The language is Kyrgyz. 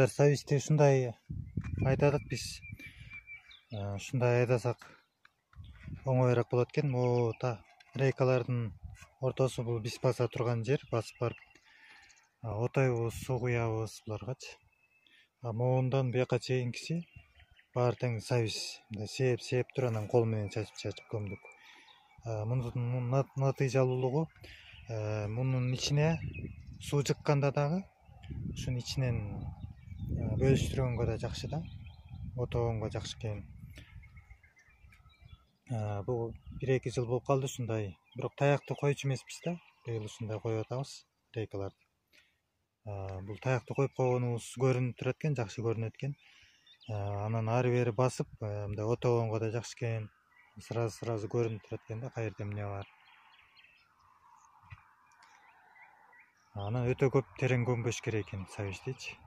Savисте ушундай айдадык биз. Ушундай айдасак оңоюраак болот экен. Могу рейкалардын ортосу бул биз баса турган жер, басып барып отойбуз, суу куябыз буларгачы. Могундан бияка чейинкиси баары тең сабиз. Сээп туруп анан кол менен чачып көмдүк. Мунун натыйжалуулугу мунун ичине суу жыкканда дагы ушунун ичинен бөлүштүргөнгө да жакшы да, отогонго жакшы экен. Бул 1-2 жыл болуп калды ушундай. Бирок таякты койчу эмеспиз да. Быйыл ушундай коюп атабыз рейкаларды. Бул таякты коюп койгонубуз көрүнүп турат экен, жакшы көрүнөт экен. Анан ары бери басып, мындай отогонго да жакшы экен. Сразу көрүнүп турат экен да, каерде эмне бар. Анан өтө көп терең көмбөш керек экен Савичтичи.